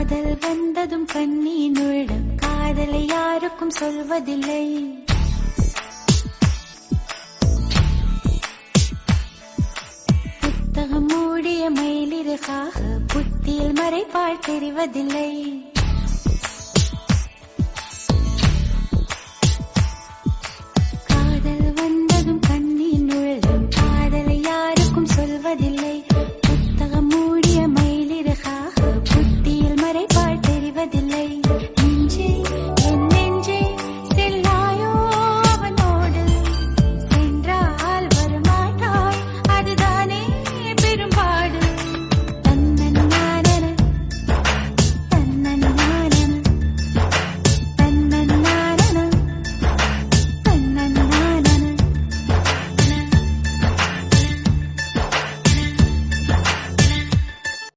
காதல் வந்ததும் கண்ணீர் நுழையும் காதலை யாருக்கும் சொல்வதில்லை. புத்தகம் மூடிய மயிலிறகாக புத்தியில் மறைப்பால் தெரிவதில்லை.